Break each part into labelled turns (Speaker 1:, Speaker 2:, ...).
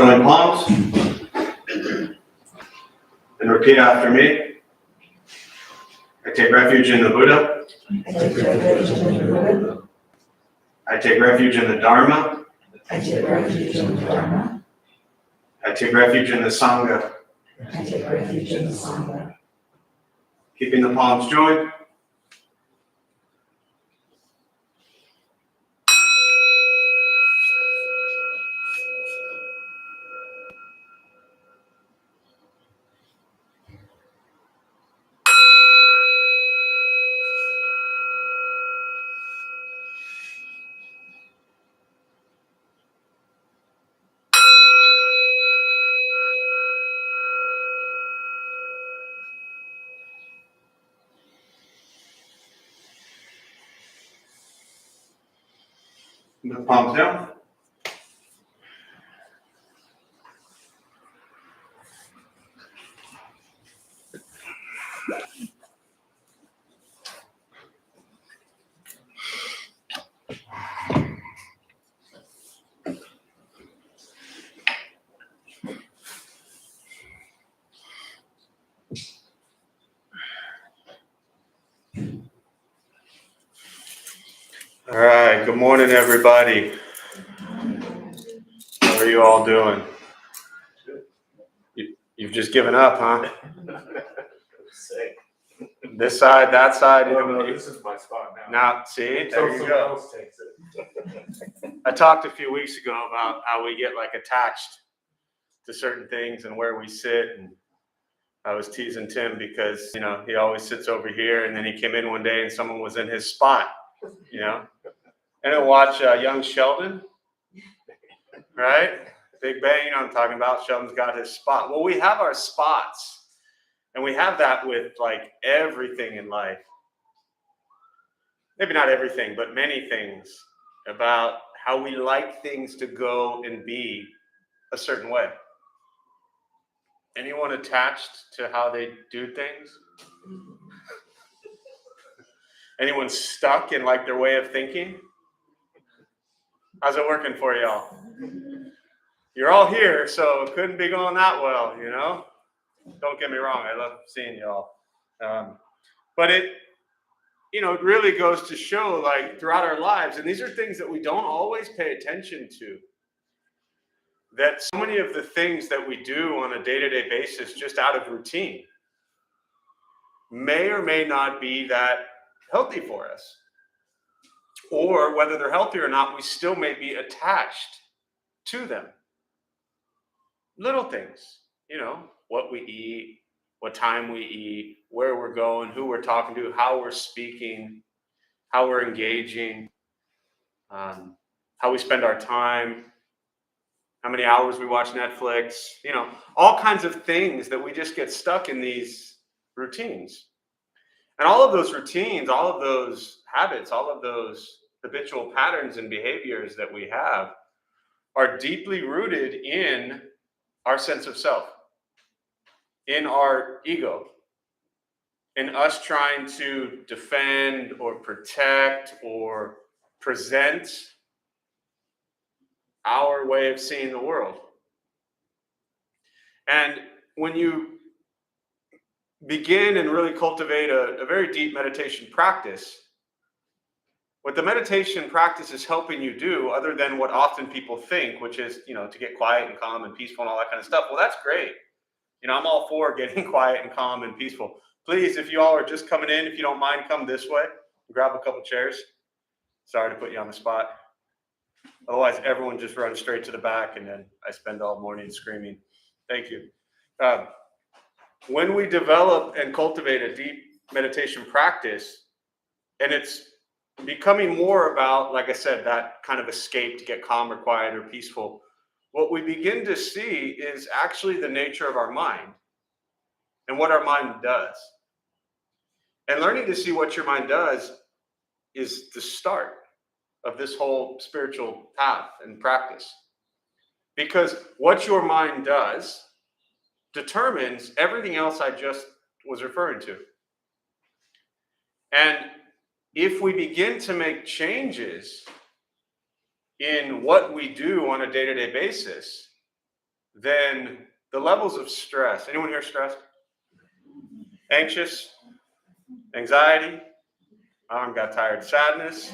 Speaker 1: join palms and repeat after me. I take refuge in the Buddha.
Speaker 2: I take refuge in the Buddha.
Speaker 1: I take refuge in the Dharma.
Speaker 2: I take refuge in the Dharma.
Speaker 1: I take refuge in the Sangha.
Speaker 2: I take refuge in the Sangha.
Speaker 1: Keeping the palms joined. The palms down. All right, good morning, everybody. How are you all doing? You've just given up, huh? This side, that side.
Speaker 3: No, this is my spot now.
Speaker 1: Now, see, there you go.
Speaker 3: Else takes it.
Speaker 1: I talked a few weeks ago about how we get like attached to certain things and where we sit, and I was teasing Tim because, you know, he always sits over here, and then he came in one day and someone was in his spot, you know. And I watch young Sheldon, right? Big Bang, you know what I'm talking about. Sheldon's got his spot. Well, we have our spots, and we have that with like everything in life. Maybe not everything, but many things about how we like things to go and be a certain way. Anyone attached to how they do things? Anyone stuck in like their way of thinking? How's it working for y'all? You're all here, so it couldn't be going that well, you know? Don't get me wrong, I love seeing y'all. But it, you know, it really goes to show like throughout our lives, and these are things that we don't always pay attention to, that so many of the things that we do on a day-to-day basis just out of routine may or may not be that healthy for us. Or whether they're healthy or not, we still may be attached to them. Little things, you know, what we eat, what time we eat, where we're going, who we're talking to, how we're speaking, how we're engaging, how we spend our time, how many hours we watch Netflix, you know, all kinds of things that we just get stuck in these routines. And all of those routines, all of those habits, all of those habitual patterns and behaviors that we have are deeply rooted in our sense of self, in our ego, in us trying to defend or protect or present our way of seeing the world. And when you begin and really cultivate a very deep meditation practice, what the meditation practice is helping you do, other than what often people think, which is, you know, to get quiet and calm and peaceful and all that kind of stuff. Well, that's great. You know, I'm all for getting quiet and calm and peaceful. Please, if you all are just coming in, if you don't mind, come this way. Grab a couple chairs. Sorry to put you on the spot. Otherwise, everyone just runs straight to the back, and then I spend all morning screaming. Thank you. When we develop and cultivate a deep meditation practice, and it's becoming more about, like I said, that kind of escape to get calm or quiet or peaceful, what we begin to see is actually the nature of our mind and what our mind does. And learning to see what your mind does is the start of this whole spiritual path and practice. Because what your mind does determines everything else I just was referring to. And if we begin to make changes in what we do on a day-to-day basis, then the levels of stress, anyone here stressed? Anxious? Anxiety? Arm got tired. Sadness?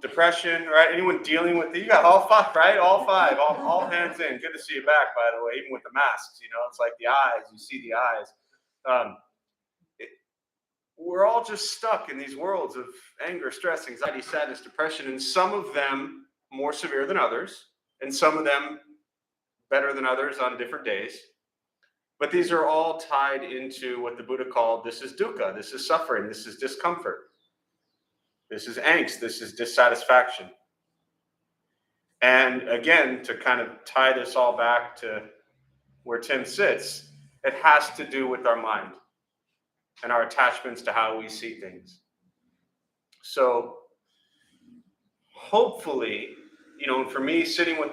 Speaker 1: Depression, right? Anyone dealing with it? You got all five, right? All five, all hands in. Good to see you back, by the way, even with the masks, it's like the eyes, you see the eyes. We're all just stuck in these worlds of anger, stress, anxiety, sadness, depression, and some of them more severe than others, and some of them better than others on different days. But these are all tied into what the Buddha called, this is dukkha, this is suffering, this is discomfort, this is angst, this is dissatisfaction. And again, to kind of tie this all back to where Tim sits, it has to do with our mind and our attachments to how we see things. So hopefully, for me, sitting with,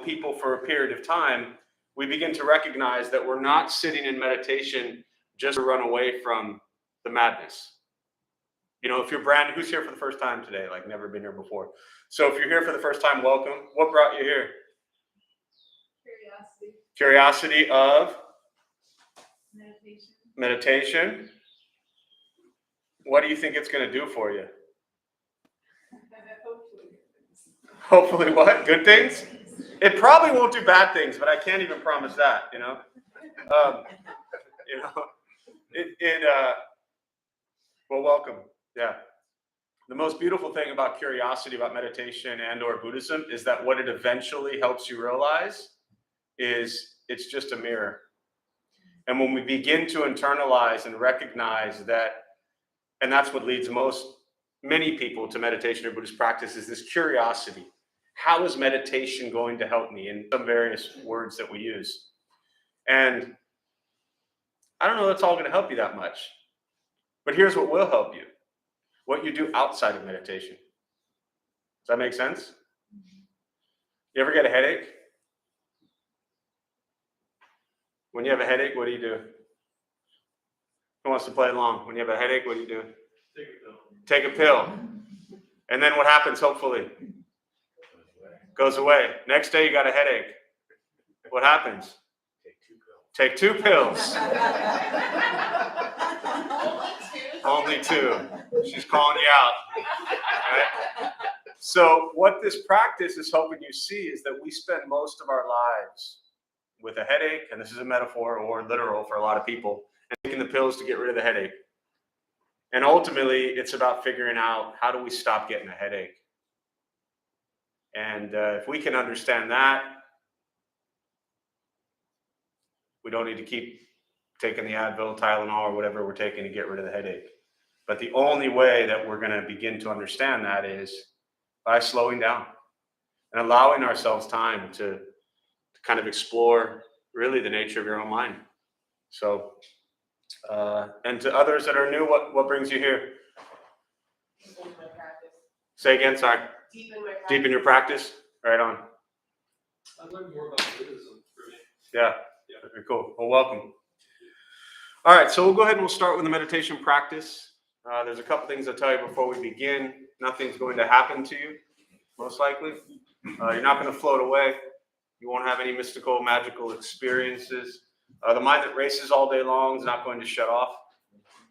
Speaker 1: people for a period of time, we begin to recognize that we're not sitting in meditation just to run away from the madness. If you're who's here for the first time today, like never been here before? So if you're here for the first time, welcome. What brought you here? Curiosity of? Meditation. What do you think it's going to do for you? Hopefully what? Good things? It probably won't do bad things, but I can't even promise that, well, welcome. Yeah. The most beautiful thing about curiosity, about meditation and or Buddhism is that what it eventually helps you realize is it's just a mirror. And when we begin to internalize and recognize that, and that's what leads many people to meditation or Buddhist practice, is this curiosity. How is meditation going to help me in some various words that we use? And I don't know that's all going to help you that much. But here's what will help you. What you do outside of meditation. Does that make sense? You ever get a headache? When you have a headache, what do you do? Who wants to play along? When you have a headache, what do you do? Take a pill. And then what happens, hopefully? Goes away. Next day, you got a headache. What happens? Take two pills. Only two. She's calling you out. Right? So what this practice is helping you see is that we spend most of our lives with a headache, and this is a metaphor or literal for a lot of people, and taking the pills to get rid of the headache. And ultimately, it's about figuring out, how do we stop getting a headache? And if we can understand that, we don't need to keep taking the Advil, Tylenol, or whatever we're taking to get rid of the headache. But the only way that we're going to begin to understand that is by slowing down and allowing ourselves time to kind of explore really the nature of your own mind. So, and to others that are new, what brings you here? Say again, sorry. Deepen your practice. Right on.
Speaker 4: I learned more about Buddhism for me.
Speaker 1: Yeah. Very cool. Well, welcome. All right, so we'll go ahead and we'll start with the meditation practice. There's a couple things I'll tell you before we begin. Nothing's going to happen to you, most likely. You're not going to float away. You won't have any mystical, magical experiences. The mind that races all day long is not going to shut off.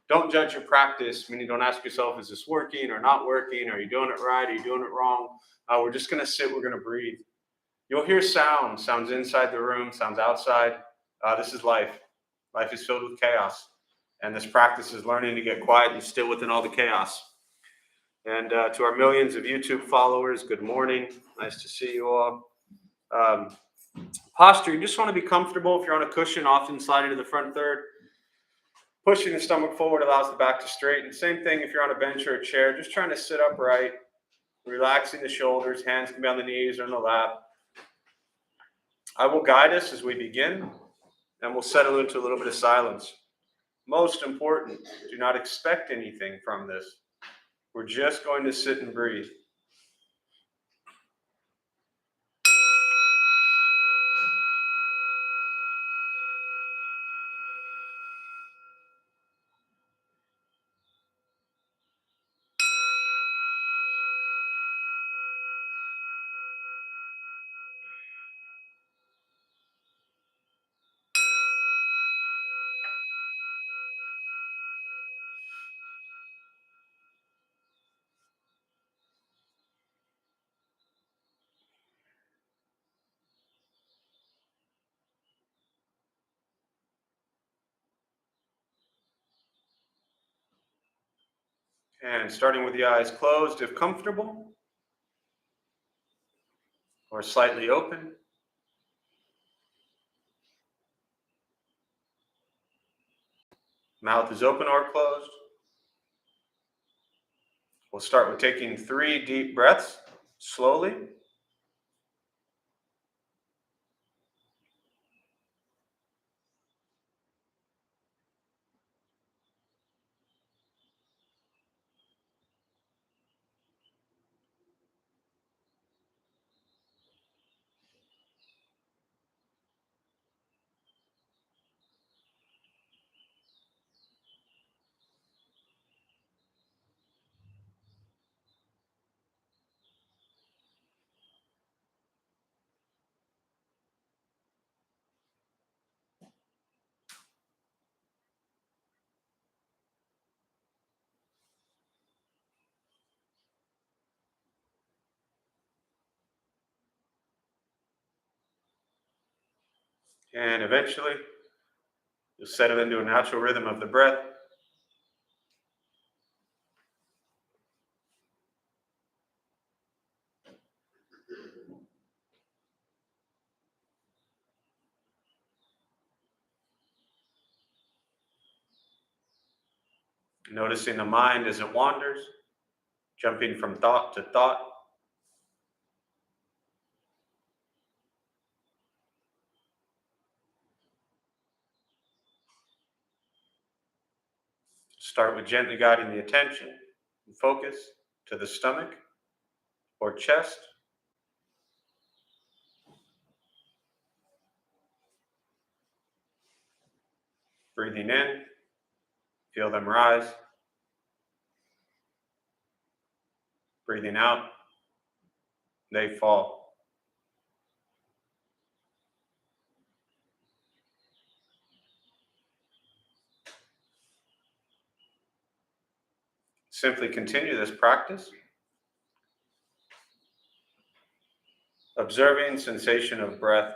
Speaker 1: Don't judge your practice, meaning don't ask yourself, is this working or not working? Are you doing it right? Are you doing it wrong? We're just going to sit. We're going to breathe. You'll hear sounds inside the room, sounds outside. This is life. Life is filled with chaos. And this practice is learning to get quiet and still within all the chaos. And to our millions of YouTube followers, good morning. Nice to see you all. Posture, you just want to be comfortable. If you're on a cushion, often slide into the front third. Pushing the stomach forward allows the back to straighten. Same thing if you're on a bench or a chair, just trying to sit upright, relaxing the shoulders, hands can be on the knees or in the lap. I will guide us as we begin, and we'll settle into a little bit of silence. Most important, do not expect anything from this. We're just going to sit and breathe. And starting with the eyes closed if comfortable, or slightly open. Mouth is open or closed. We'll start with taking 3 deep breaths, slowly. And eventually, you'll settle into a natural rhythm of the breath. Noticing the mind as it wanders, jumping from thought to thought. Start with gently guiding the attention and focus to the stomach or chest. Breathing in, feel them rise. Breathing out, they fall. Simply continue this practice, observing sensation of breath.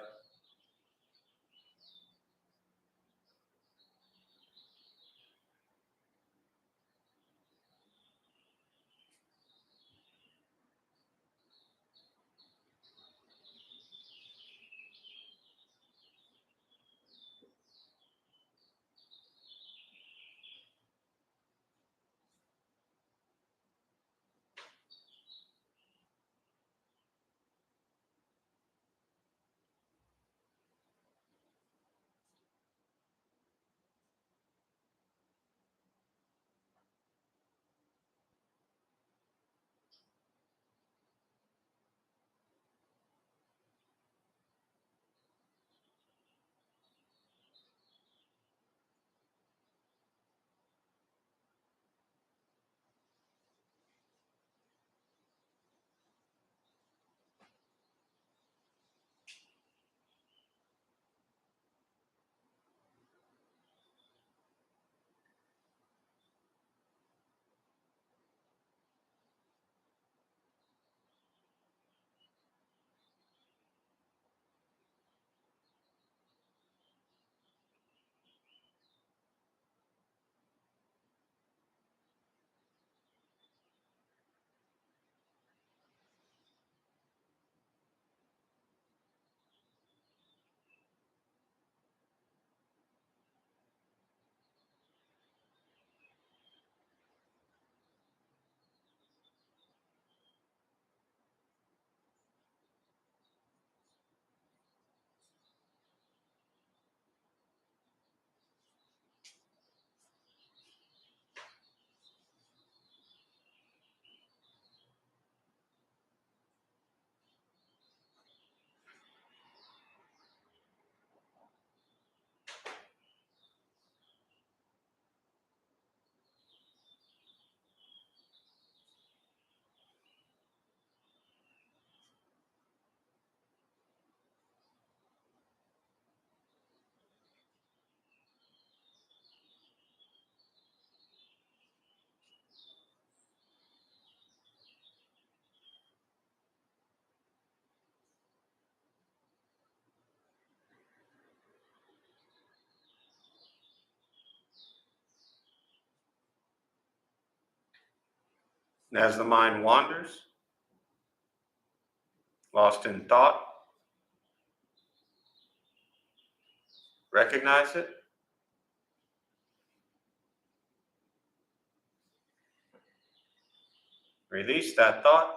Speaker 1: And as the mind wanders, lost in thought, recognize it. Release that thought.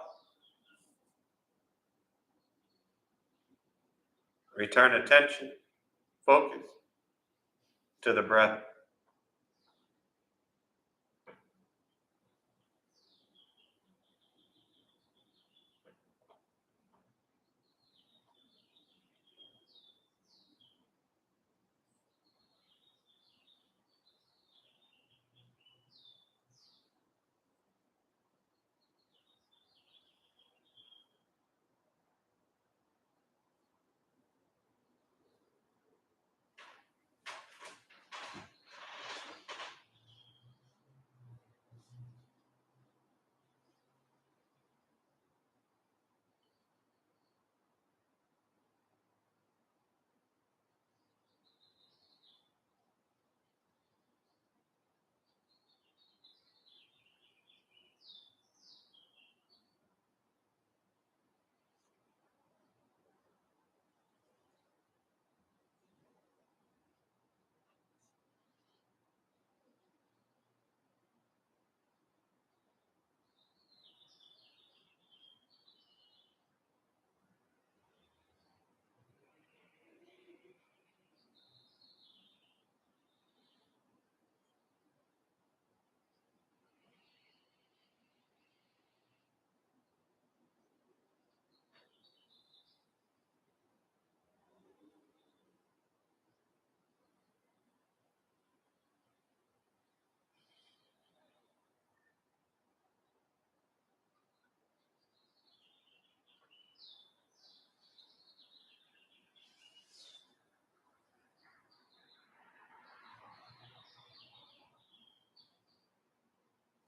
Speaker 1: Return attention, focus to the breath.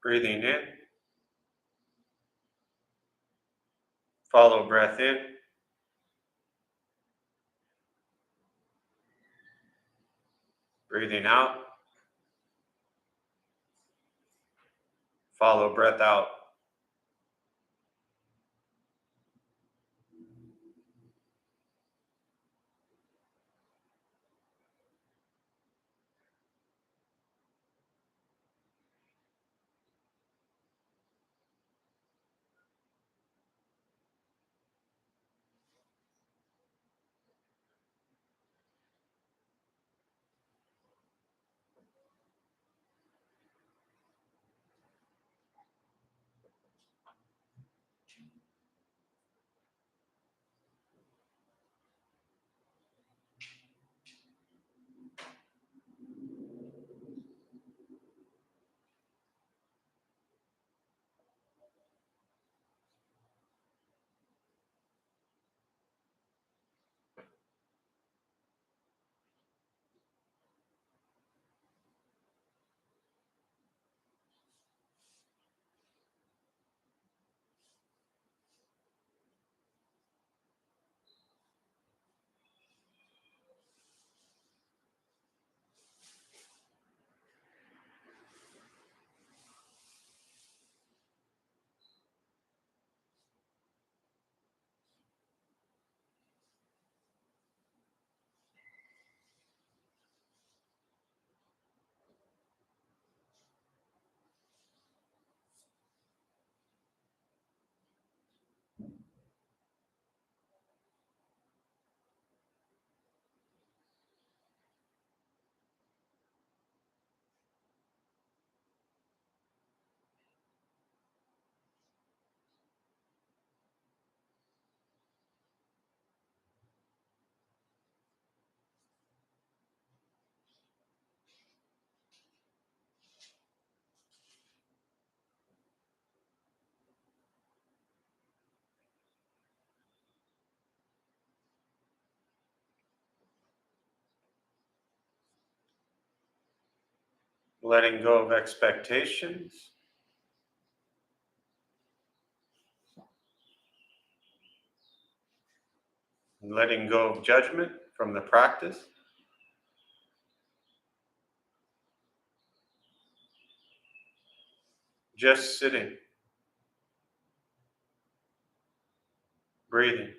Speaker 1: Breathing in. Follow breath in. Breathing out. Follow breath out. Letting go of expectations. Letting go of judgment from the practice. Just sitting breathing.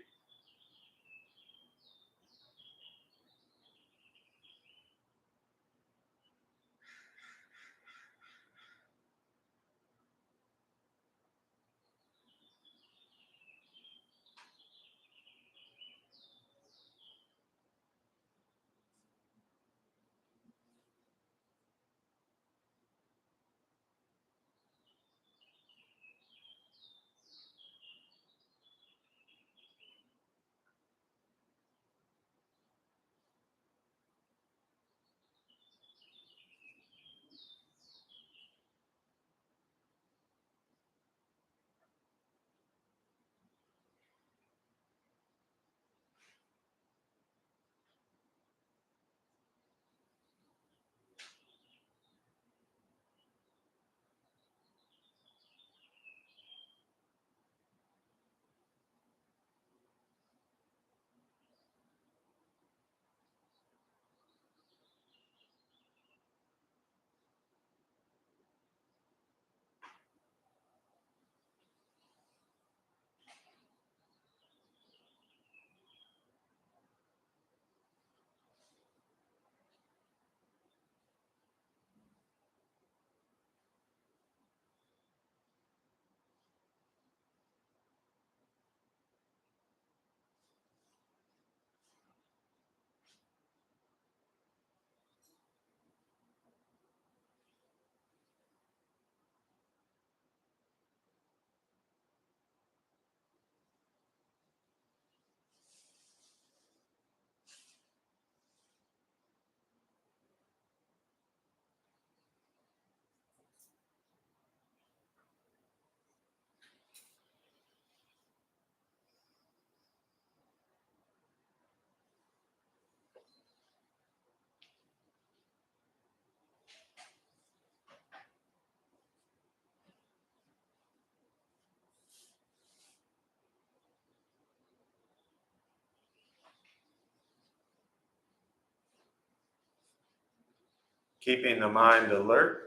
Speaker 1: Keeping the mind alert,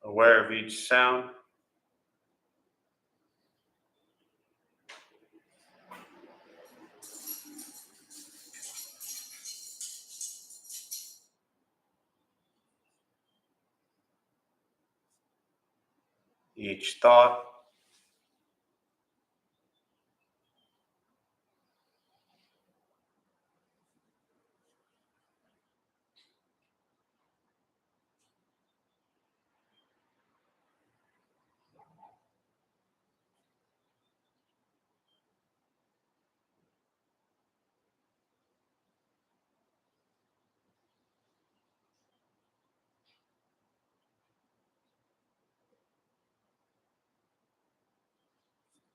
Speaker 1: aware of each sound. Each thought.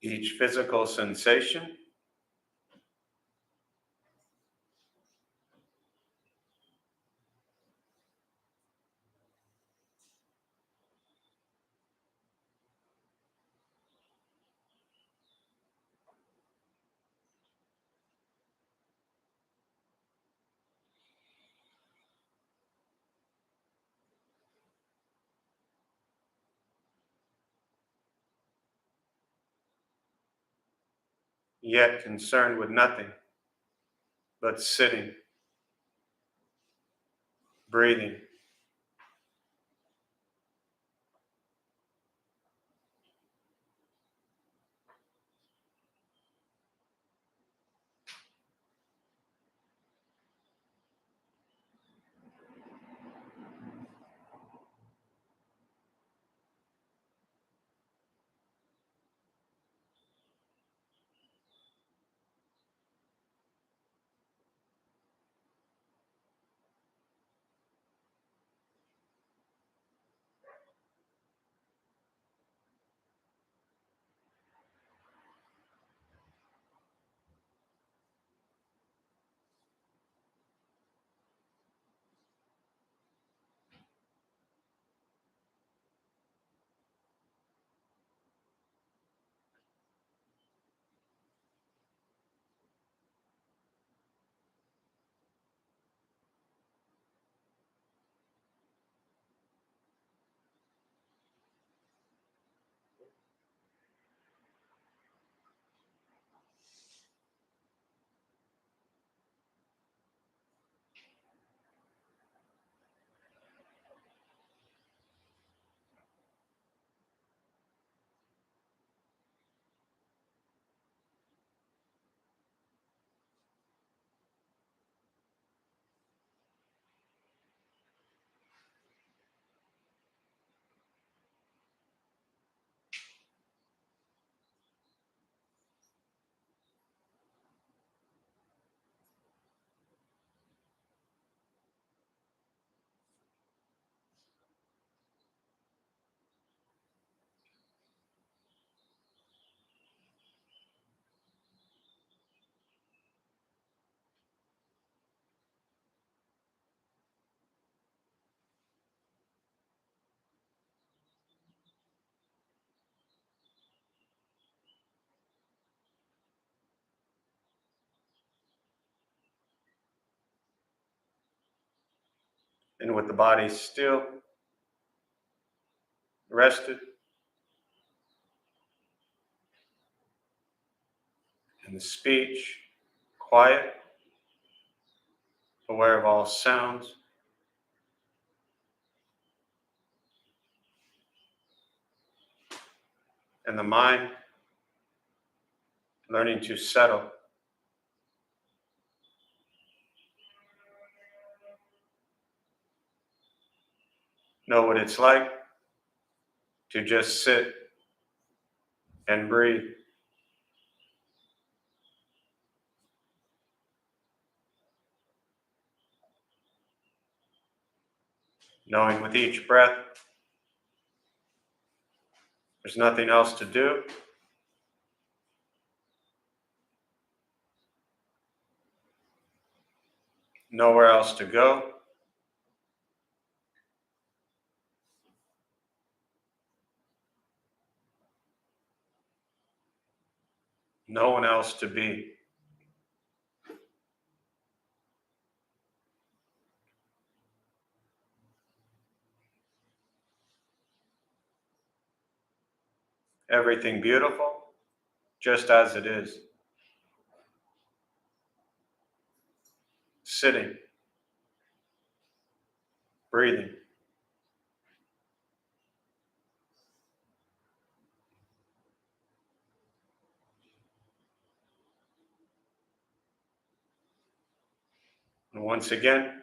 Speaker 1: Each physical sensation. Yet concerned with nothing but sitting, breathing. And with the body still, rested, and the speech quiet, aware of all sounds. And the mind learning to settle. Know what it's like to just sit and breathe. Knowing with each breath, there's nothing else to do. Nowhere else to go. No one else to be. Everything beautiful, just as it is. Sitting, breathing. And once again,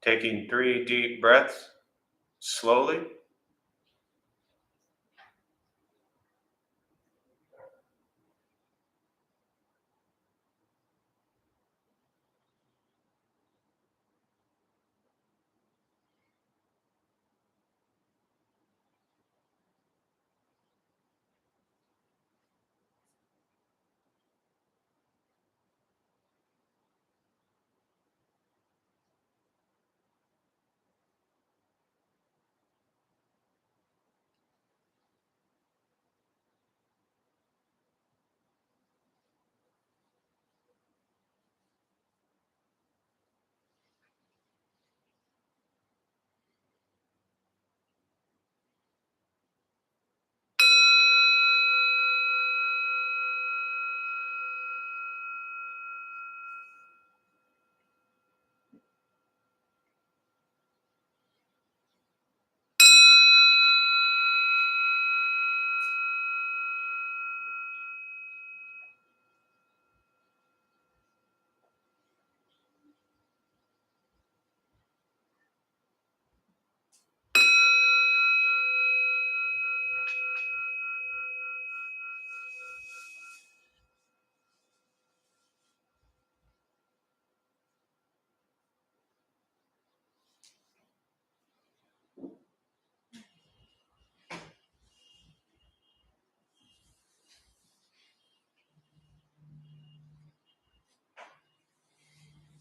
Speaker 1: taking 3 deep breaths, slowly.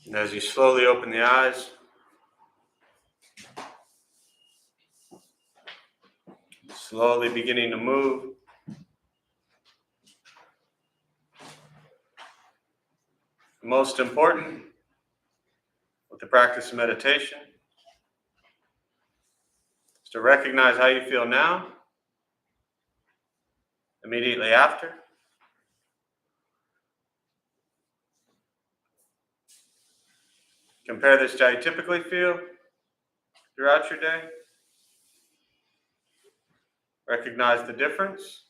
Speaker 1: And as you slowly open the eyes, slowly beginning to move, most important with the practice of meditation is to recognize how you feel now, immediately after. Compare this to how you typically feel throughout your day. Recognize the difference,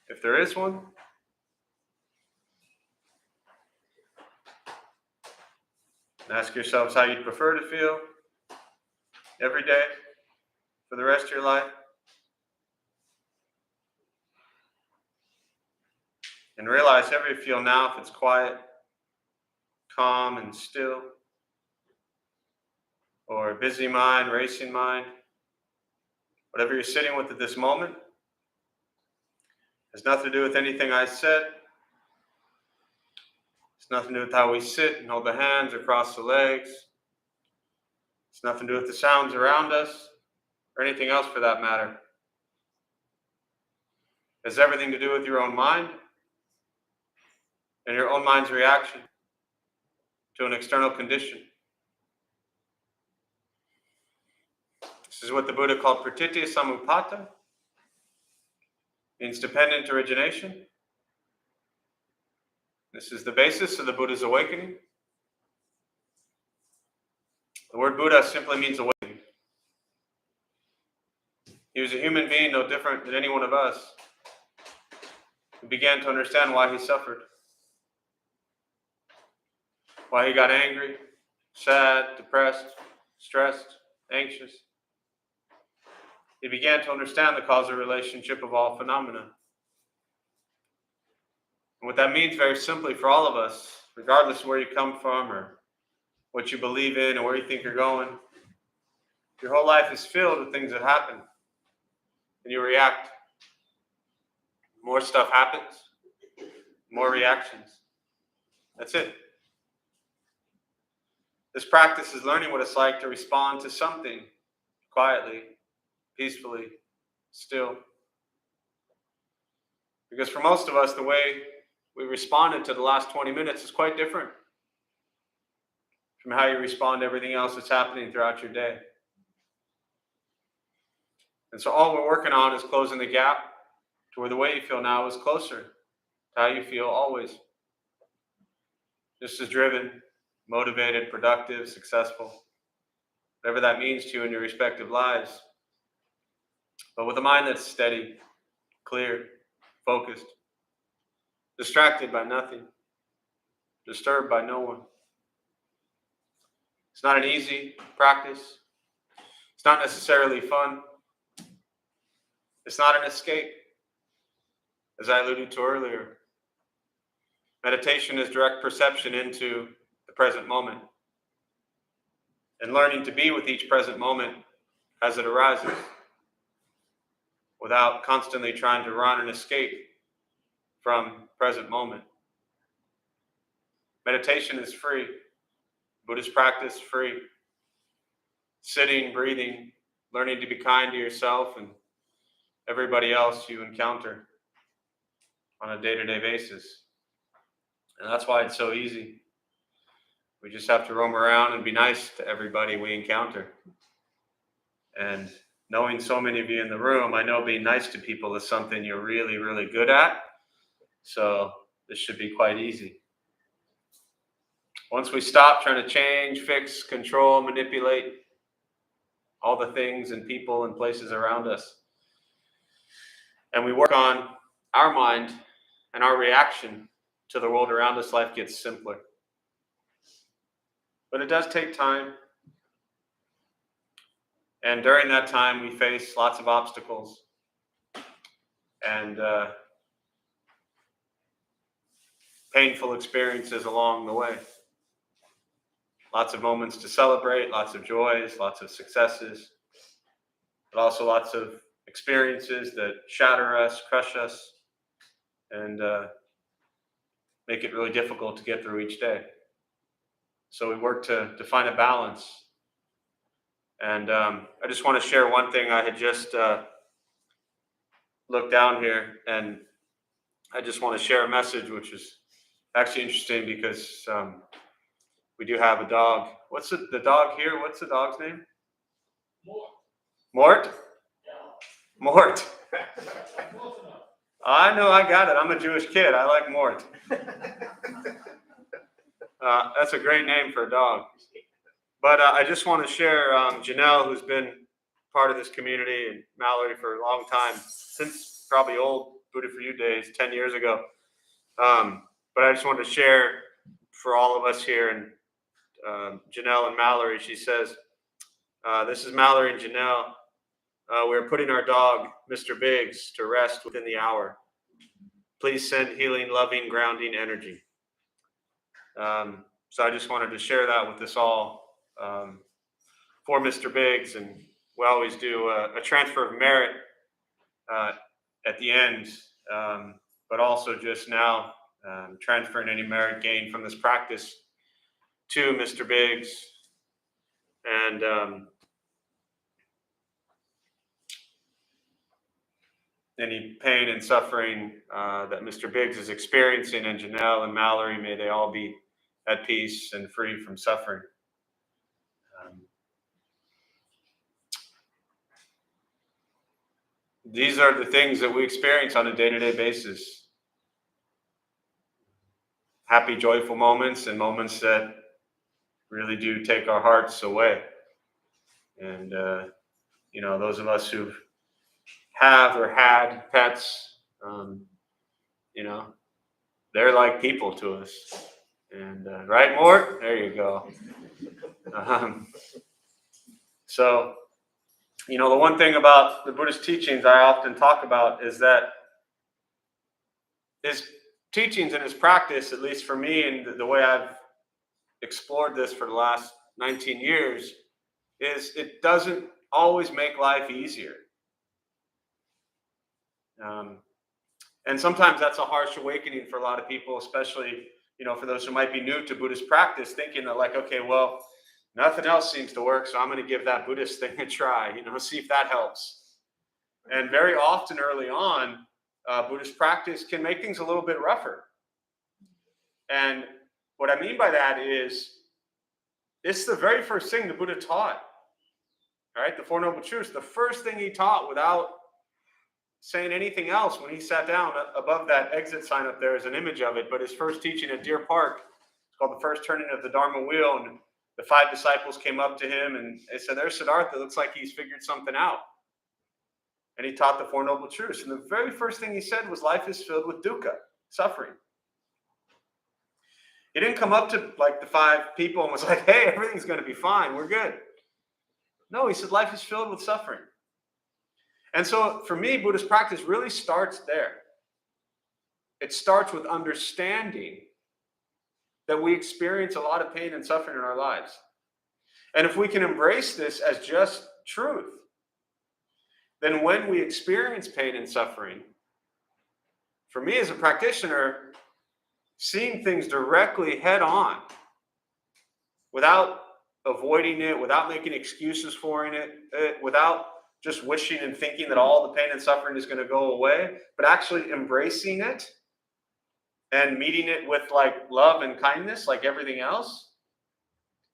Speaker 1: if there is one. And ask yourselves how you'd prefer to feel every day for the rest of your life. And realize however you feel now, if it's quiet, calm, and still, or busy mind, racing mind, whatever you're sitting with at this moment, has nothing to do with anything I said. It's nothing to do with how we sit and hold the hands or cross the legs. It's nothing to do with the sounds around us or anything else for that matter. It has everything to do with your own mind and your own mind's reaction to an external condition. This is what the Buddha called pratitya samuppada, means dependent origination. This is the basis of the Buddha's awakening. The word Buddha simply means awakening. He was a human being no different than any one of us. He began to understand why he suffered, why he got angry, sad, depressed, stressed, anxious. He began to understand the causal relationship of all phenomena. And what that means very simply for all of us, regardless of where you come from or what you believe in or where you think you're going, your whole life is filled with things that happen and you react. More stuff happens, more reactions. That's it. This practice is learning what it's like to respond to something quietly, peacefully, still. Because for most of us, the way we responded to the last 20 minutes is quite different from how you respond to everything else that's happening throughout your day. And so all we're working on is closing the gap to where the way you feel now is closer to how you feel always. Just as driven, motivated, productive, successful, whatever that means to you in your respective lives. But with a mind that's steady, clear, focused, distracted by nothing, disturbed by no one. It's not an easy practice. It's not necessarily fun. It's not an escape, as I alluded to earlier. Meditation is direct perception into the present moment and learning to be with each present moment as it arises without constantly trying to run and escape from present moment. Meditation is free. Buddhist practice is free. Sitting, breathing, learning to be kind to yourself and everybody else you encounter on a day-to-day basis. And that's why it's so easy. We just have to roam around and be nice to everybody we encounter. And knowing so many of you in the room, I know being nice to people is something you're really, really good at. So this should be quite easy. Once we stop trying to change, fix, control, manipulate all the things and people and places around us, and we work on our mind and our reaction to the world around us, life gets simpler. But it does take time. And during that time, we face lots of obstacles and painful experiences along the way. Lots of moments to celebrate, lots of joys, lots of successes, but also lots of experiences that shatter us, crush us, and make it really difficult to get through each day. So we work to find a balance. And I just want to share one thing. I had just looked down here, and I just want to share a message, which is actually interesting because we do have a dog. What's the dog here? What's the dog's name?
Speaker 4: More.
Speaker 1: Mort?
Speaker 4: Yeah.
Speaker 1: Mort.
Speaker 4: Close enough.
Speaker 1: I know, I got it. I'm a Jewish kid. I like Mort. That's a great name for a dog. But I just want to share Janelle, who's been part of this community, and Mallory for a long time, since probably old Buddha for You days, 10 years ago. But I just wanted to share for all of us here, and Janelle and Mallory, she says, this is Mallory and Janelle. We're putting our dog, Mr. Biggs, to rest within the hour. Please send healing, loving, grounding energy. So I just wanted to share that with us all for Mr. Biggs. And we always do a transfer of merit at the end, but also just now transferring any merit gained from this practice to Mr. Biggs. And any pain and suffering that Mr. Biggs is experiencing, and Janelle and Mallory, may they all be at peace and free from suffering. these are the things that we experience on a day-to-day basis. Happy, joyful moments and moments that really do take our hearts away. And, those of us who have or had pets, they're like people to us. And, right, Mort? There you go. So, the one thing about the Buddhist teachings I often talk about is that his teachings and his practice, at least for me and the way I've explored this for the last 19 years, is it doesn't always make life easier. And sometimes that's a harsh awakening for a lot of people, especially, for those who might be new to Buddhist practice, thinking that like, okay, well, nothing else seems to work, so I'm going to give that Buddhist thing a try, see if that helps. And very often early on, Buddhist practice can make things a little bit rougher. And what I mean by that is, it's the very first thing the Buddha taught, right? The Four Noble Truths. The first thing he taught without saying anything else when he sat down above that exit sign up there is an image of it. But his first teaching at Deer Park, it's called the first turning of the Dharma wheel. And the 5 disciples came up to him and they said, there's Siddhartha, looks like he's figured something out. And he taught the Four Noble Truths. And the very first thing he said was life is filled with dukkha, suffering. He didn't come up to like the 5 people and was like, hey, everything's going to be fine. We're good. No, he said life is filled with suffering. And so for me, Buddhist practice really starts there. It starts with understanding that we experience a lot of pain and suffering in our lives. And if we can embrace this as just truth, then when we experience pain and suffering, for me as a practitioner, seeing things directly head on, without avoiding it, without making excuses for it, without just wishing and thinking that all the pain and suffering is going to go away, but actually embracing it and meeting it with like love and kindness, like everything else,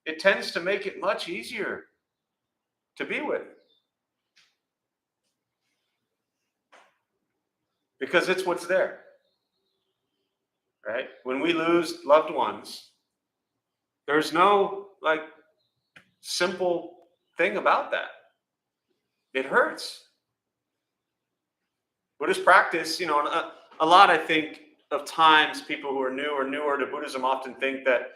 Speaker 1: it tends to make it much easier to be with. Because it's what's there. Right? When we lose loved ones, there's no like simple thing about that. It hurts. Buddhist practice, a lot, I think, of times people who are new or newer to Buddhism often think that,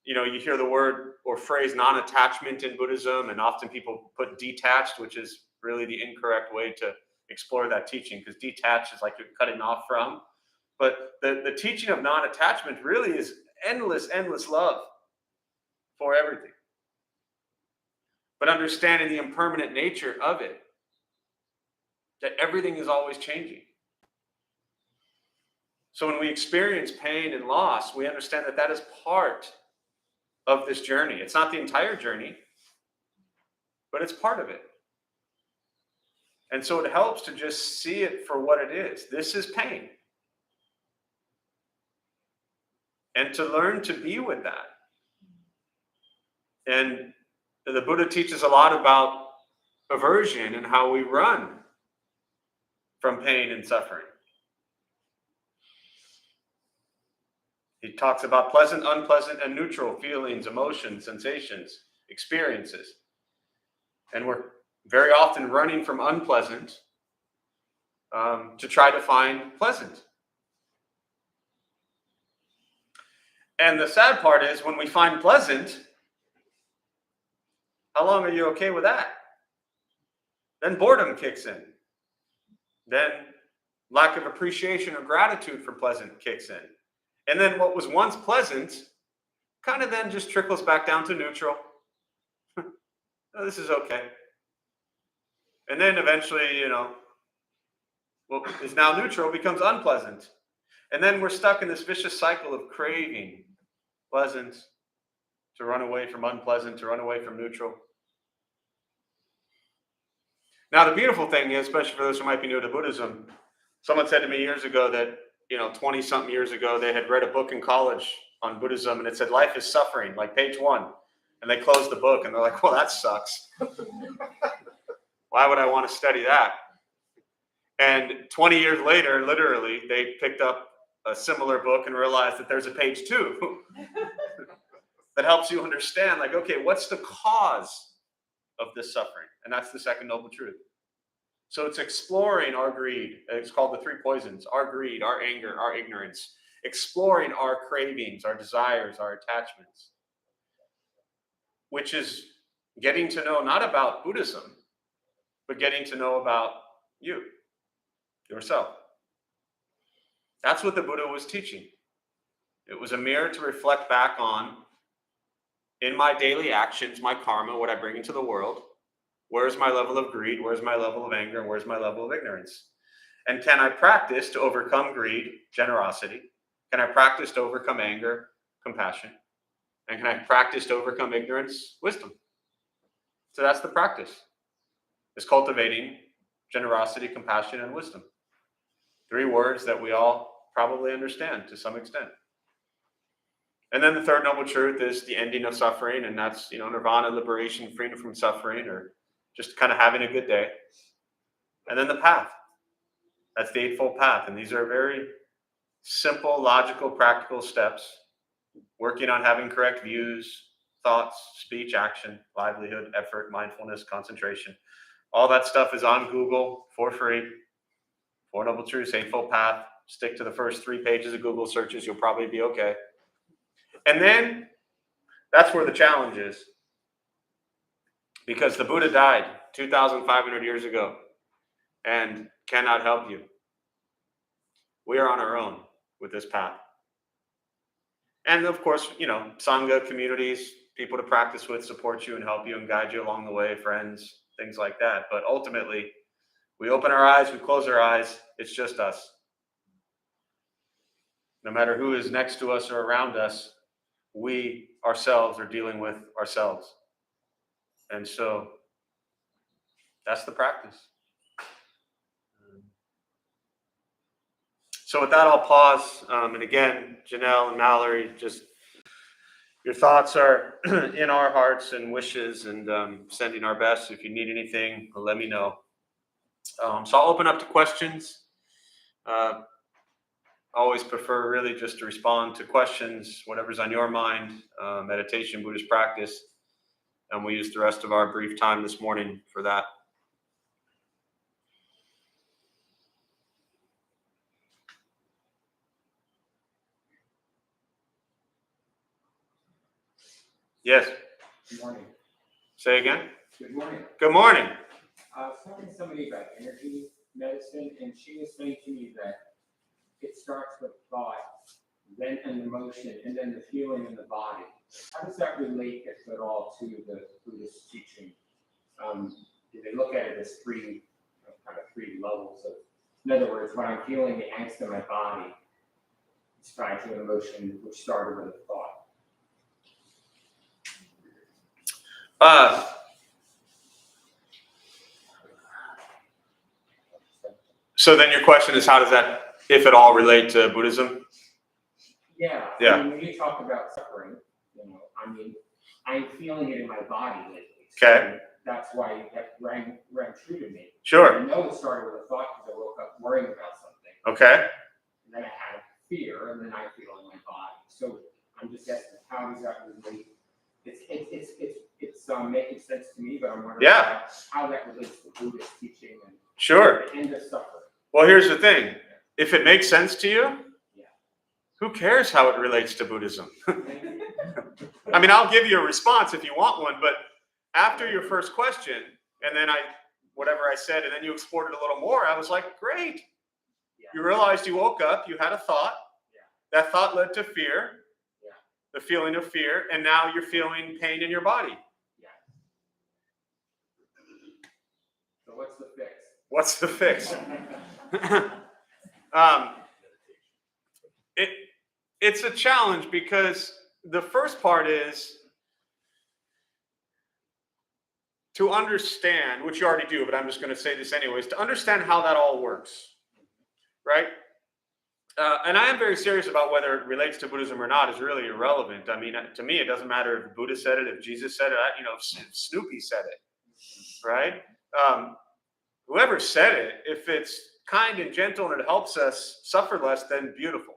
Speaker 1: you hear the word or phrase non-attachment in Buddhism, and often people put detached, which is really the incorrect way to explore that teaching, because detached is like you're cutting off from. But the teaching of non-attachment really is endless love for everything. But understanding the impermanent nature of it, that everything is always changing. So when we experience pain and loss, we understand that that is part of this journey. It's not the entire journey, but it's part of it. And so it helps to just see it for what it is. This is pain. And to learn to be with that. And the Buddha teaches a lot about aversion and how we run from pain and suffering. He talks about pleasant, unpleasant, and neutral feelings, emotions, sensations, experiences. And we're very often running from unpleasant to try to find pleasant. And the sad part is when we find pleasant, how long are you okay with that? Then boredom kicks in. Then lack of appreciation or gratitude for pleasant kicks in. And then what was once pleasant kind of then just trickles back down to neutral. Oh, this is okay. And then eventually, what is now neutral becomes unpleasant. And then we're stuck in this vicious cycle of craving pleasant to run away from unpleasant, to run away from neutral. Now, the beautiful thing is, especially for those who might be new to Buddhism, someone said to me years ago that, 20-something years ago, they had read a book in college on Buddhism, and it said, life is suffering, like page 1. And they closed the book, and they're like, well, that sucks. Why would I want to study that? And 20 years later, literally, they picked up a similar book and realized that there's a page 2 that helps you understand, like, okay, what's the cause of this suffering? And that's the second noble truth. So it's exploring our greed. It's called the 3 poisons: our greed, our anger, our ignorance. Exploring our cravings, our desires, our attachments, which is getting to know not about Buddhism, but getting to know about you, yourself. That's what the Buddha was teaching. It was a mirror to reflect back on, in my daily actions, my karma, what I bring into the world. Where's my level of greed? Where's my level of anger? Where's my level of ignorance? And can I practice to overcome greed, generosity? Can I practice to overcome anger, compassion? And can I practice to overcome ignorance, wisdom? So that's the practice. It's cultivating generosity, compassion, and wisdom. 3 words that we all probably understand to some extent. And then the third noble truth is the ending of suffering, and that's, nirvana, liberation, freedom from suffering, or just kind of having a good day. And then the path. That's the Eightfold Path. And these are very simple, logical, practical steps, working on having correct views, thoughts, speech, action, livelihood, effort, mindfulness, concentration. All that stuff is on Google for free. 4 Noble Truths, Eightfold Path. Stick to the first 3 pages of Google searches. You'll probably be okay. And then that's where the challenge is. Because the Buddha died 2,500 years ago and cannot help you. We are on our own with this path. And of course, Sangha, communities, people to practice with, support you and help you and guide you along the way, friends, things like that. But ultimately, we open our eyes, we close our eyes, it's just us. No matter who is next to us or around us, we ourselves are dealing with ourselves. And so that's the practice. So with that, I'll pause. And again, Janelle and Mallory, just your thoughts are in our hearts and wishes, and sending our best. If you need anything, let me know. So I'll open up to questions. Always prefer really just to respond to questions, whatever's on your mind, meditation, Buddhist practice. And we use the rest of our brief time this morning for that. Yes.
Speaker 5: Good morning.
Speaker 1: Say again.
Speaker 5: Good morning.
Speaker 1: Good morning.
Speaker 5: I was talking to somebody about energy medicine, and she was saying to me that it starts with thought, then an emotion, and then the feeling in the body. How does that relate, if at all, to the Buddhist teaching? Do they look at it as 3 levels of, in other words, when I'm feeling the angst in my body, it's tied to an emotion which started with a thought.
Speaker 1: So then your question is, how does that, if at all, relate to Buddhism?
Speaker 5: Yeah.
Speaker 1: Yeah.
Speaker 5: I mean, when you talk about suffering, I'm feeling it in my body lately.
Speaker 1: Okay.
Speaker 5: So that's why that rang true to me.
Speaker 1: Sure.
Speaker 5: I know it started with a thought because I woke up worrying about something.
Speaker 1: Okay.
Speaker 5: And then I had fear, and then I feel in my body. So I'm just asking, how does that relate? It's making sense to me, but I'm wondering how that relates to Buddhist teaching and
Speaker 1: Sure.
Speaker 5: the end of suffering.
Speaker 1: Well, here's the thing. If it makes sense to you, who cares how it relates to Buddhism? I mean, I'll give you a response if you want one, but after your first question, and then whatever I said, and then you explored it a little more, I was like, great. You realized you woke up, you had a thought. That thought led to fear, the feeling of fear, and now you're feeling pain in your body.
Speaker 5: So what's the fix?
Speaker 1: What's the fix? It's a challenge, because the first part is to understand, which you already do, but I'm just going to say this anyways, to understand how that all works, right? And I am very serious about whether it relates to Buddhism or not is really irrelevant. I mean, to me, it doesn't matter if Buddha said it, if Jesus said it, if Snoopy said it, right? Whoever said it, if it's kind and gentle and it helps us suffer less, then beautiful.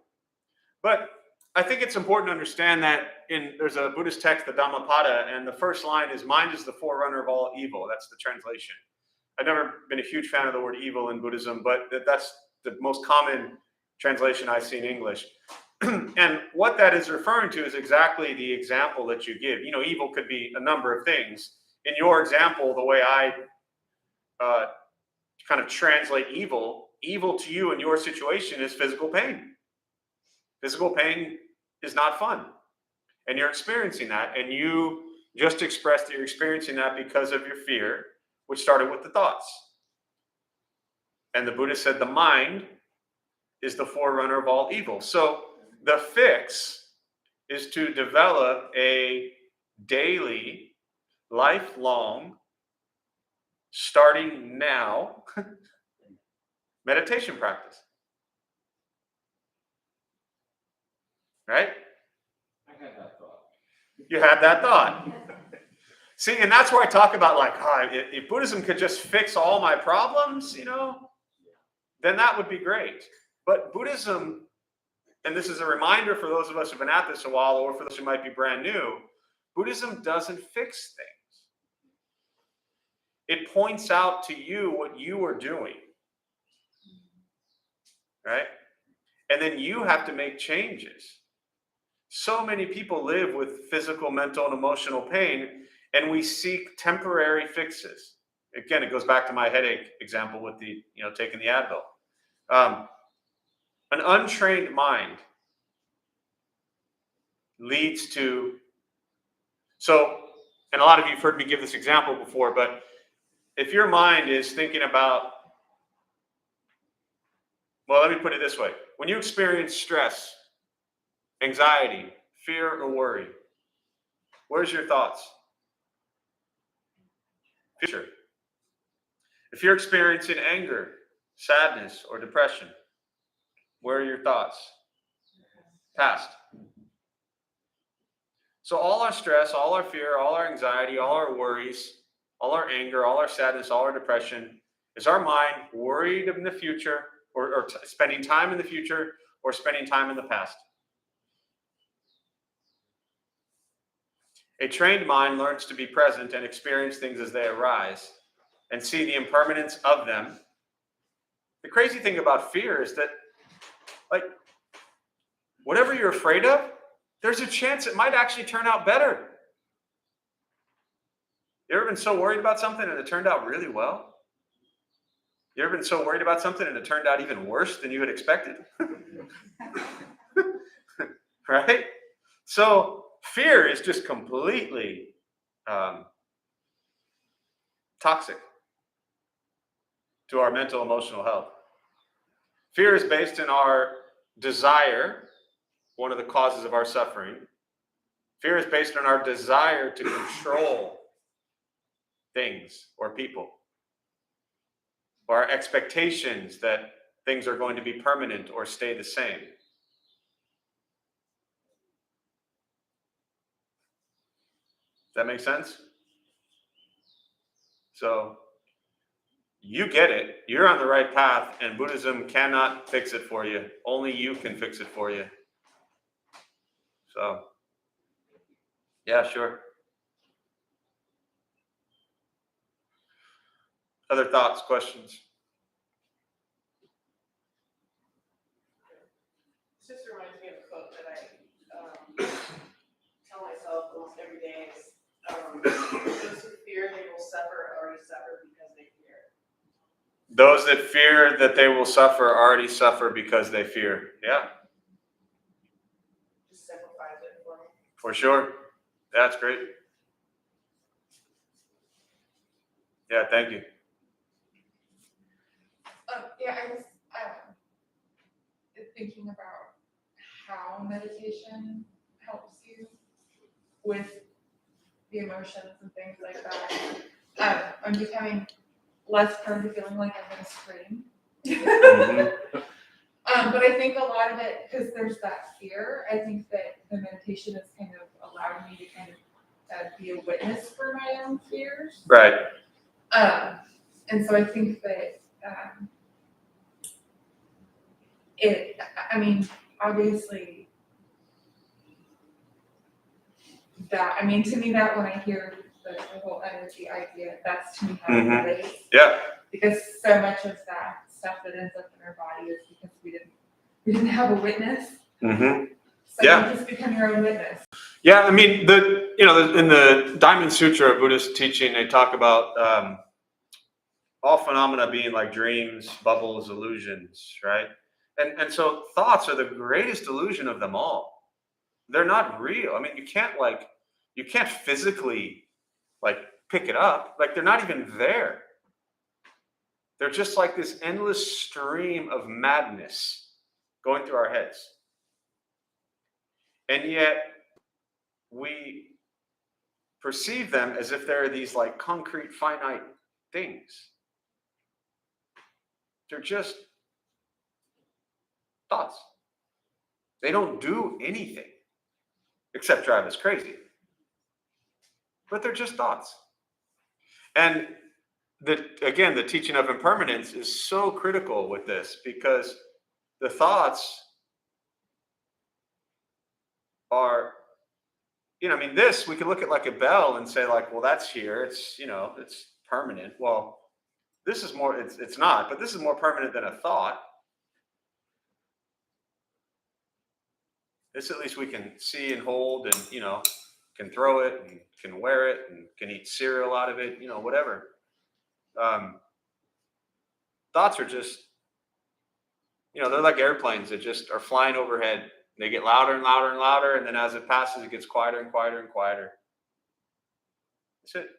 Speaker 1: But I think it's important to understand that there's a Buddhist text, the Dhammapada, and the first line is, mind is the forerunner of all evil. That's the translation. I've never been a huge fan of the word evil in Buddhism, but that's the most common translation I see in English. And what that is referring to is exactly the example that you give. Evil could be a number of things. In your example, the way I kind of translate evil to you in your situation is physical pain. Physical pain is not fun. And you're experiencing that. And you just expressed that you're experiencing that because of your fear, which started with the thoughts. And the Buddha said the mind is the forerunner of all evil. So the fix is to develop a daily, lifelong, starting now, meditation practice. Right?
Speaker 5: I had that thought.
Speaker 1: You had that thought. See, and that's where I talk about if Buddhism could just fix all my problems, then that would be great. But Buddhism, and this is a reminder for those of us who've been at this a while, or for those who might be brand new, Buddhism doesn't fix things. It points out to you what you are doing. Right? And then you have to make changes. So many people live with physical, mental, and emotional pain, and we seek temporary fixes. Again, it goes back to my headache example with the, taking the Advil. An untrained mind leads to, and a lot of you have heard me give this example before, but if your mind is thinking about, well, let me put it this way. When you experience stress, anxiety, fear, or worry, where's your thoughts? Future. If you're experiencing anger, sadness, or depression, where are your thoughts? Past. So all our stress, all our fear, all our anxiety, all our worries, all our anger, all our sadness, all our depression, is our mind worried in the future, or spending time in the future, or spending time in the past? A trained mind learns to be present and experience things as they arise and see the impermanence of them. The crazy thing about fear is that, whatever you're afraid of, there's a chance it might actually turn out better. You ever been so worried about something and it turned out really well? You ever been so worried about something and it turned out even worse than you had expected? Right? So fear is just completely toxic to our mental, emotional health. Fear is based in our desire, one of the causes of our suffering. Fear is based on our desire to control things or people, or our expectations that things are going to be permanent or stay the same. Does that make sense? So you get it. You're on the right path, and Buddhism cannot fix it for you. Only you can fix it for you. So, yeah, sure. Other thoughts, questions?
Speaker 6: This just reminds me of a quote that I tell myself almost every day is, those who fear they will suffer already suffer because they fear.
Speaker 1: Those that fear that they will suffer already suffer because they fear. Yeah.
Speaker 6: Just simplifies it for me.
Speaker 1: For sure. That's great. Yeah, thank you.
Speaker 7: Yeah, I was thinking about how meditation helps you with the emotions and things like that. I'm becoming less prone to feeling like I'm going to scream.
Speaker 1: Mm-hmm.
Speaker 7: But I think a lot of it, because there's that fear, I think that the meditation is kind of allowing me to kind of be a witness for my own fears.
Speaker 1: Right.
Speaker 7: And so I think that I mean, obviously, to me, that when I hear the whole energy idea, that's to me how it
Speaker 1: Mhm.
Speaker 7: relates.
Speaker 1: Yeah.
Speaker 7: Because so much of that stuff that ends up in our body is because we didn't have a witness.
Speaker 1: Mm-hmm.
Speaker 7: So
Speaker 1: Yeah.
Speaker 7: you just become your own witness.
Speaker 1: Yeah, I mean, in the Diamond Sutra of Buddhist teaching, they talk about all phenomena being like dreams, bubbles, illusions, right? And so thoughts are the greatest illusion of them all. They're not real. I mean, you can't physically like pick it up. Like they're not even there. They're just like this endless stream of madness going through our heads. And yet we perceive them as if they're these like concrete, finite things. They're just thoughts. They don't do anything except drive us crazy. But they're just thoughts. And the teaching of impermanence is so critical with this because the thoughts are, this we can look at like a bell and say like, well, that's here. It's, it's permanent. Well, this is more, it's not, but this is more permanent than a thought. This at least we can see and hold and, can throw it and can wear it and can eat cereal out of it, whatever. Thoughts are just, they're like airplanes that just are flying overhead. They get louder and louder and louder. And then as it passes, it gets quieter and quieter and quieter. That's it.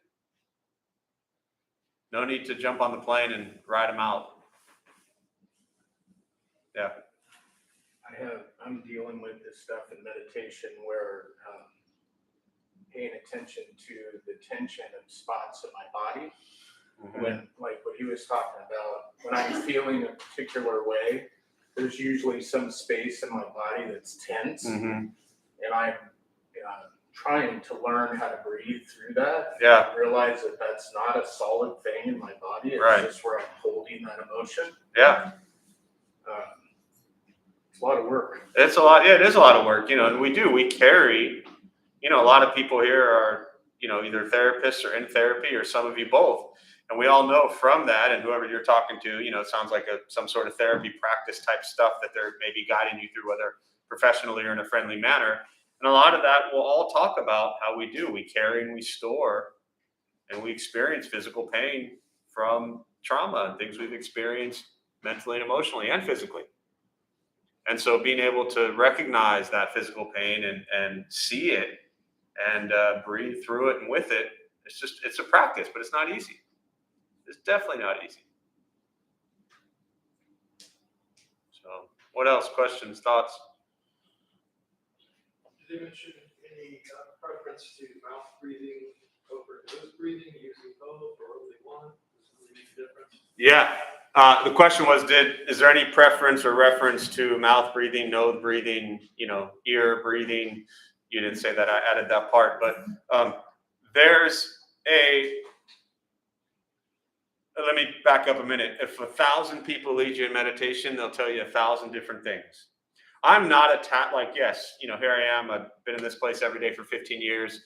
Speaker 1: No need to jump on the plane and ride them out. Yeah.
Speaker 3: I'm dealing with this stuff in meditation where paying attention to the tension and spots in my body.
Speaker 1: Mm-hmm.
Speaker 3: When, like what he was talking about, when I'm feeling a particular way, there's usually some space in my body that's tense.
Speaker 1: Mm-hmm.
Speaker 3: And I'm trying to learn how to breathe through that.
Speaker 1: Yeah.
Speaker 3: And realize that that's not a solid thing in my body. It's
Speaker 1: Right.
Speaker 3: just where I'm holding that emotion.
Speaker 1: Yeah.
Speaker 3: It's a lot of work.
Speaker 1: It's a lot. Yeah, it is a lot of work, and we carry, a lot of people here are, either therapists or in therapy or some of you both. And we all know from that, and whoever you're talking to, it sounds like some sort of therapy practice type stuff that they're maybe guiding you through, whether professionally or in a friendly manner. And a lot of that we'll all talk about how we carry and we store and we experience physical pain from trauma and things we've experienced mentally and emotionally and physically. And so being able to recognize that physical pain and see it and breathe through it and with it, it's a practice, but it's not easy. It's definitely not easy. So what else? Questions, thoughts?
Speaker 4: Did they mention any preference to mouth breathing over nose breathing, using both, or only one? Does it really make a difference?
Speaker 1: Yeah. The question was, is there any preference or reference to mouth breathing, nose breathing, ear breathing? You didn't say that. I added that part, but there's let me back up a minute. If 1,000 people lead you in meditation, they'll tell you 1,000 different things. I'm not yes, here I am. I've been in this place every day for 15 years.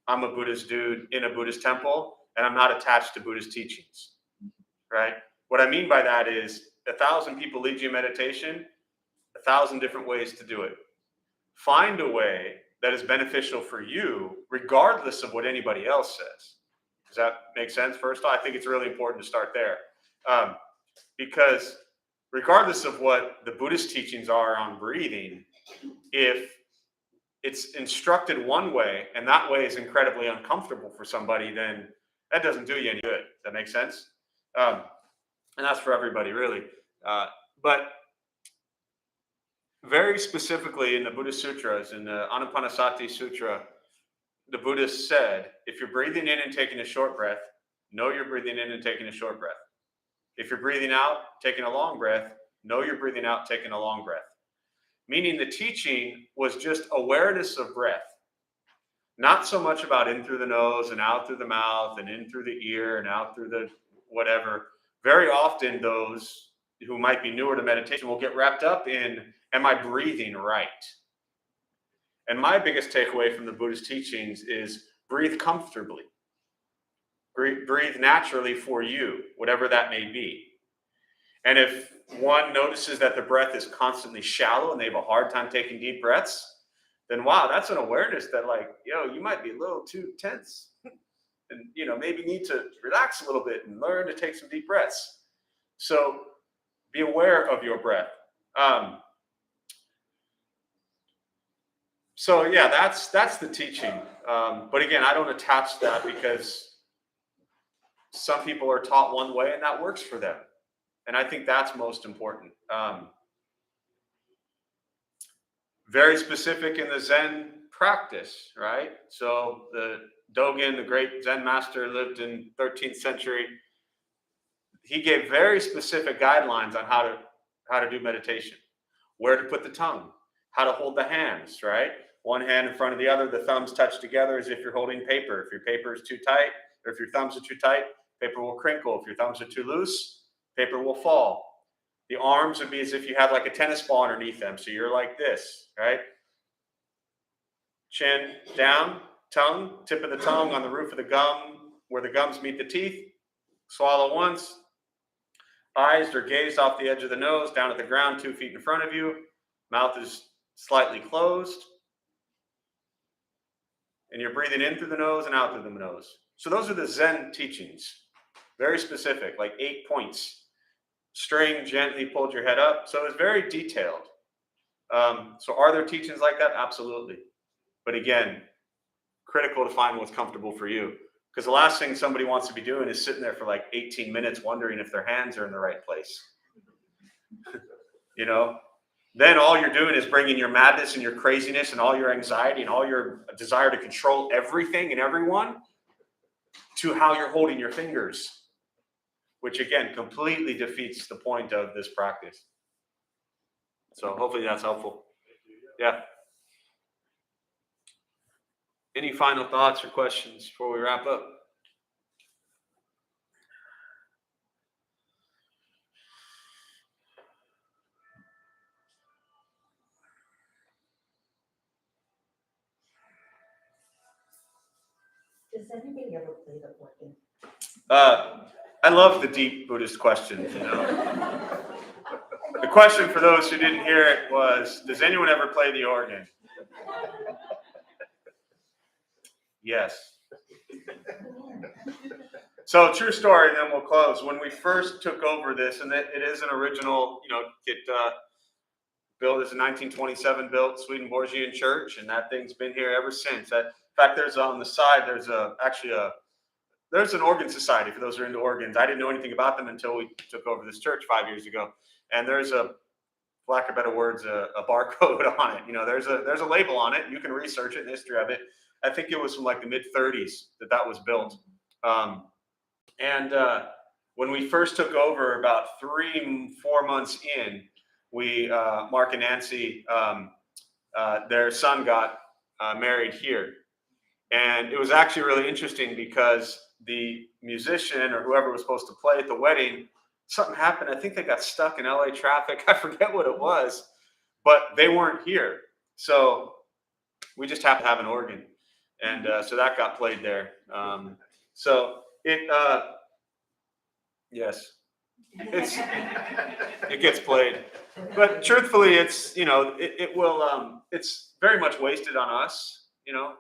Speaker 1: I'm a Buddhist dude in a Buddhist temple, and I'm not attached to Buddhist teachings, right? What I mean by that is 1,000 people lead you in meditation, 1,000 different ways to do it. Find a way that is beneficial for you, regardless of what anybody else says. Does that make sense? First, I think it's really important to start there. Because regardless of what the Buddhist teachings are on breathing, if it's instructed one way and that way is incredibly uncomfortable for somebody, then that doesn't do you any good. Does that make sense? And that's for everybody, really. But very specifically in the Buddhist sutras, in the Anapanasati Sutra, the Buddhist said, if you're breathing in and taking a short breath, know you're breathing in and taking a short breath. If you're breathing out, taking a long breath, know you're breathing out, taking a long breath. Meaning the teaching was just awareness of breath. Not so much about in through the nose and out through the mouth and in through the ear and out through the whatever. Very often those who might be newer to meditation will get wrapped up in, am I breathing right? And my biggest takeaway from the Buddhist teachings is breathe comfortably. Breathe naturally for you, whatever that may be. And if one notices that the breath is constantly shallow and they have a hard time taking deep breaths, then wow, that's an awareness that like, you might be a little too tense and, maybe need to relax a little bit and learn to take some deep breaths. So be aware of your breath. So yeah, that's the teaching. But again, I don't attach that because some people are taught one way and that works for them. And I think that's most important. Very specific in the Zen practice, right? So the Dogen, the great Zen master, lived in 13th century. He gave very specific guidelines on how to do meditation, where to put the tongue, how to hold the hands, right? One hand in front of the other, the thumbs touch together as if you're holding paper. If your paper is too tight, or if your thumbs are too tight, paper will crinkle. If your thumbs are too loose, paper will fall. The arms would be as if you had like a tennis ball underneath them. So you're like this, right? Chin down, tongue, tip of the tongue on the roof of the gum, where the gums meet the teeth. Swallow once. Eyes are gazed off the edge of the nose, down at the ground, 2 feet in front of you. Mouth is slightly closed. And you're breathing in through the nose and out through the nose. So those are the Zen teachings. Very specific, like 8 points. String, gently pulled your head up. So it's very detailed. So are there teachings like that? Absolutely. But again, critical to find what's comfortable for you. Because the last thing somebody wants to be doing is sitting there for like 18 minutes wondering if their hands are in the right place. Then all you're doing is bringing your madness and your craziness and all your anxiety and all your desire to control everything and everyone to how you're holding your fingers, which again completely defeats the point of this practice. So hopefully that's helpful. Yeah. Any final thoughts or questions before we wrap up?
Speaker 2: Does anybody ever play the organ?
Speaker 1: I love the deep Buddhist questions, The question for those who didn't hear it was, does anyone ever play the organ? Yes. So true story, and then we'll close. When we first took over this, and it is an original, built as a 1927 built Swedenborgian church, and that thing's been here ever since. In fact, there's on the side, there's an organ society for those who are into organs. I didn't know anything about them until we took over this church 5 years ago. And there's for lack of better words, a barcode on it. There's a label on it. You can research it, the history of it. I think it was from like the mid-30s that was built. When we first took over, about 3-4 months in, Mark and Nancy, their son got married here. And it was actually really interesting because the musician or whoever was supposed to play at the wedding, something happened. I think they got stuck in LA traffic. I forget what it was, but they weren't here. So we just happened to have an organ. And so that got played there. Yes, it gets played. But truthfully, it's, it's very much wasted on us.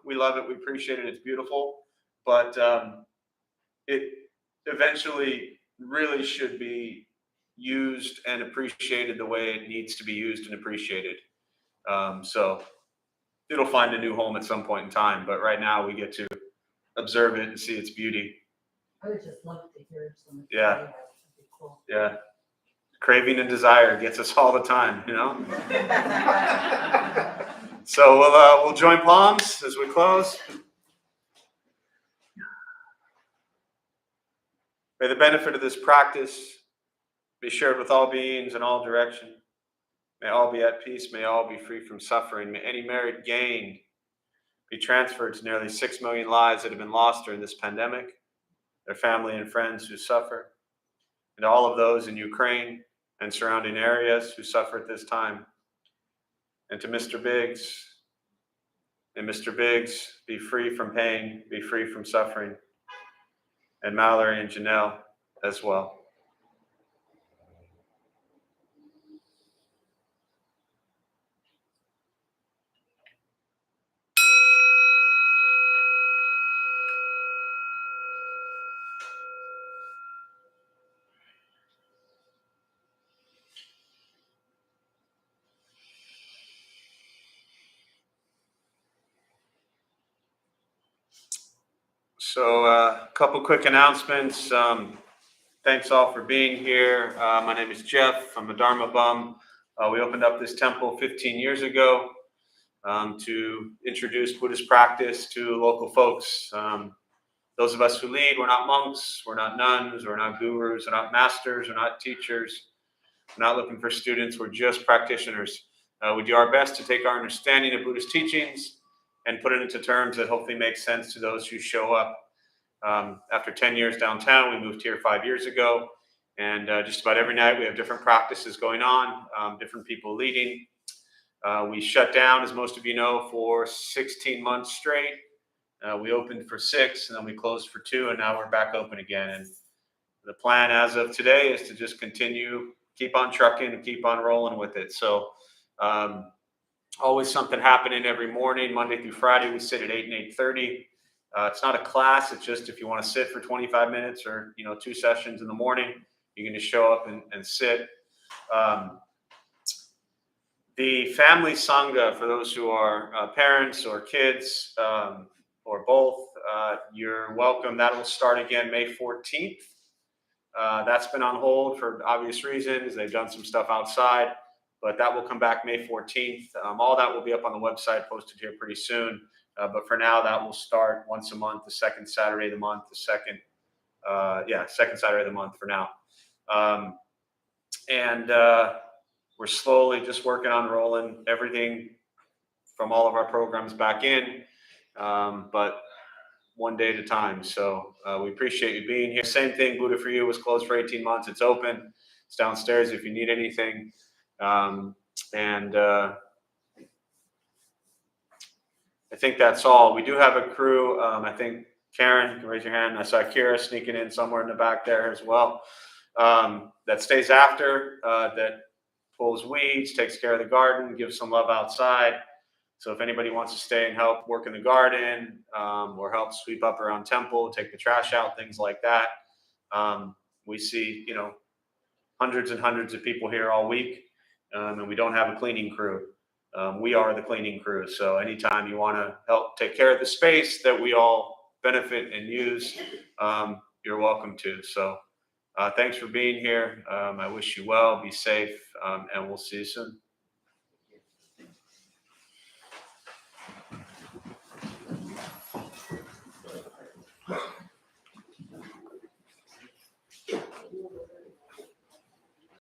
Speaker 1: We love it. We appreciate it. It's beautiful. But it eventually really should be used and appreciated the way it needs to be used and appreciated. So it'll find a new home at some point in time. But right now we get to observe it and see its beauty.
Speaker 2: I would just love to hear some.
Speaker 1: Yeah.
Speaker 2: That'd be cool.
Speaker 1: Yeah. Craving and desire gets us all the time, So we'll join palms as we close. May the benefit of this practice be shared with all beings in all direction. May all be at peace. May all be free from suffering. May any merit gained be transferred to nearly 6 million lives that have been lost during this pandemic, their family and friends who suffer, and all of those in Ukraine, and surrounding areas who suffer at this time. And to Mr. Biggs, and Mr. Biggs, be free from pain, be free from suffering. And Mallory and Janelle as well. So a couple quick announcements. Thanks all for being here. My name is Jeff. I'm a Dharma bum. We opened up this temple 15 years ago to introduce Buddhist practice to local folks. Those of us who lead, we're not monks, we're not nuns, we're not gurus, we're not masters, we're not teachers. We're not looking for students, we're just practitioners. We do our best to take our understanding of Buddhist teachings and put it into terms that hopefully make sense to those who show up. After 10 years downtown, we moved here 5 years ago, and just about every night we have different practices going on, different people leading. We shut down, as most of you know, for 16 months straight. We opened for 6, and then we closed for 2, and now we're back open again. And the plan as of today is to just continue, keep on trucking and keep on rolling with it. So always something happening every morning, Monday through Friday. We sit at 8 and 8:30. It's not a class. It's just if you want to sit for 25 minutes or 2 sessions in the morning, you can just show up and sit. The family sangha, for those who are parents or kids or both, you're welcome. That will start again May 14th. That's been on hold for obvious reasons. They've done some stuff outside, but that will come back May 14th. All that will be up on the website, posted here pretty soon. But for now, that will start once a month, the second Saturday of the month, second Saturday of the month for now. We're slowly just working on rolling everything from all of our programs back in, but one day at a time. So we appreciate you being here. Same thing, Buddha for You was closed for 18 months. It's open. It's downstairs if you need anything. I think that's all. We do have a crew. I think Karen, you can raise your hand. I saw Kira sneaking in somewhere in the back there as well. That stays after, that pulls weeds, takes care of the garden, gives some love outside. So if anybody wants to stay and help work in the garden, or help sweep up around temple, take the trash out, things like that. We see, hundreds and hundreds of people here all week, and we don't have a cleaning crew. We are the cleaning crew. So anytime you want to help take care of the space that we all benefit and use, you're welcome to. So thanks for being here. I wish you well, be safe, and we'll see you soon.